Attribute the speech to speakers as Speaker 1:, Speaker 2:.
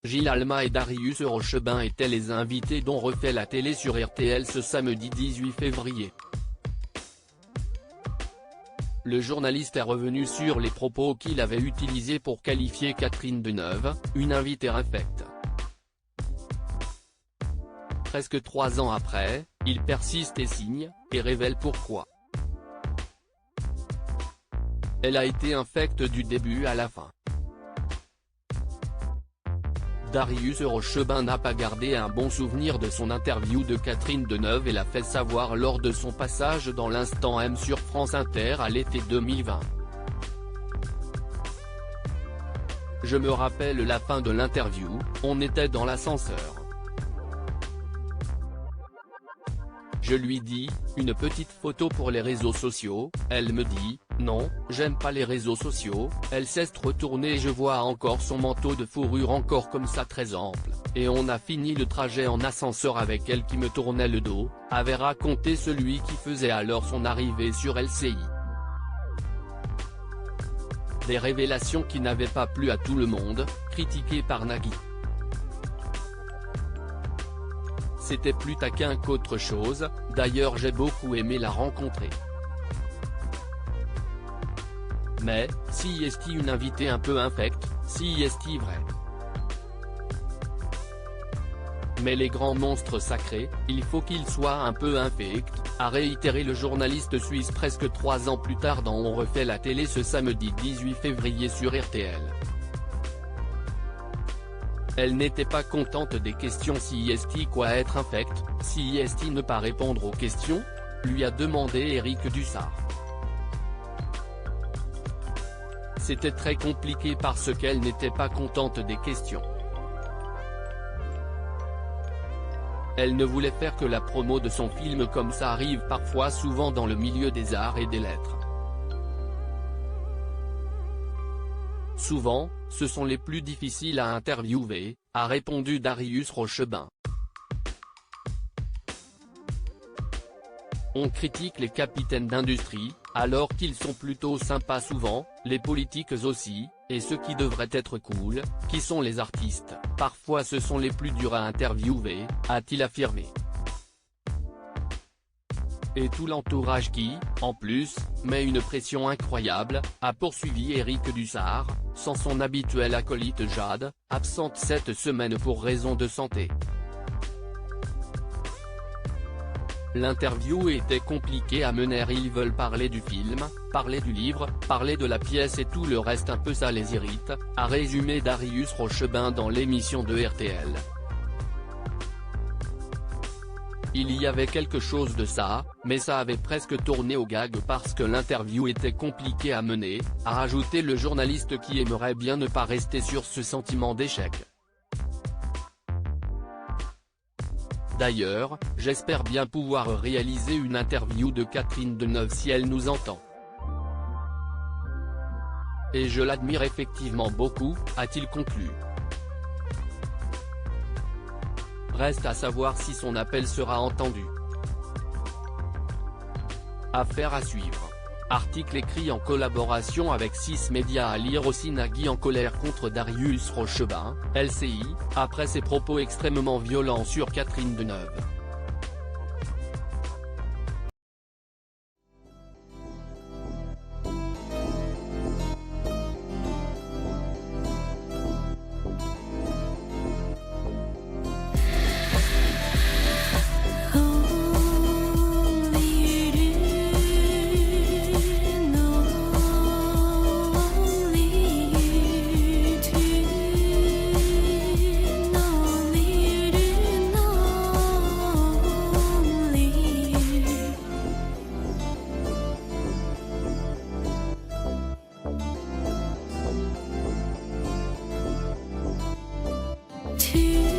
Speaker 1: Gilles Alma et Darius Rochebin étaient les invités dont refait la télé sur RTL ce samedi 18 février. Le journaliste est revenu sur les propos qu'il avait utilisés pour qualifier Catherine Deneuve, une invitée infecte. Presque 3 ans après, il persiste et signe, et révèle pourquoi. Elle a été infecte du début à la fin. Darius Rochebin n'a pas gardé un bon souvenir de son interview de Catherine Deneuve et l'a fait savoir lors de son passage dans l'Instant M sur France Inter à l'été 2020. Je me rappelle la fin de l'interview, on était dans l'ascenseur. Je lui dis, une petite photo pour les réseaux sociaux, elle me dit, non, j'aime pas les réseaux sociaux, elle s'est retournée et je vois encore son manteau de fourrure encore comme ça très ample, et on a fini le trajet en ascenseur avec elle qui me tournait le dos, avait raconté celui qui faisait alors son arrivée sur LCI. Des révélations qui n'avaient pas plu à tout le monde, critiquées par Nagui. C'était plus taquin qu'autre chose, d'ailleurs j'ai beaucoup aimé la rencontrer. Mais, si est-il une invitée un peu infecte, si est-il vrai. Mais les grands monstres sacrés, il faut qu'ils soient un peu infects, a réitéré le journaliste suisse presque 3 ans plus tard dans On refait la télé ce samedi 18 février sur RTL. Elle n'était pas contente des questions si est-il quoi être infecte, si est-il ne pas répondre aux questions, lui a demandé Éric Dussart. C'était très compliqué parce qu'elle n'était pas contente des questions. Elle ne voulait faire que la promo de son film comme ça arrive parfois souvent dans le milieu des arts et des lettres. Souvent, ce sont les plus difficiles à interviewer, a répondu Darius Rochebin. On critique les capitaines d'industrie, alors qu'ils sont plutôt sympas souvent, les politiques aussi, et ceux qui devraient être cool, qui sont les artistes, parfois ce sont les plus durs à interviewer, a-t-il affirmé. Et tout l'entourage qui, en plus, met une pression incroyable, a poursuivi Éric Dussart, sans son habituel acolyte Jade, absente cette semaine pour raison de santé. L'interview était compliquée à mener, ils veulent parler du film, parler du livre, parler de la pièce et tout le reste un peu ça les irrite, a résumé Darius Rochebin dans l'émission de RTL. Il y avait quelque chose de ça, mais ça avait presque tourné au gag parce que l'interview était compliquée à mener, a rajouté le journaliste qui aimerait bien ne pas rester sur ce sentiment d'échec. D'ailleurs, j'espère bien pouvoir réaliser une interview de Catherine Deneuve si elle nous entend. Et je l'admire effectivement beaucoup, a-t-il conclu. Reste à savoir si son appel sera entendu. Affaire à suivre. Article écrit en collaboration avec 6 médias à lire aussi. Nagui en colère contre Darius Rochebin, LCI, après ses propos extrêmement violents sur Catherine Deneuve.
Speaker 2: To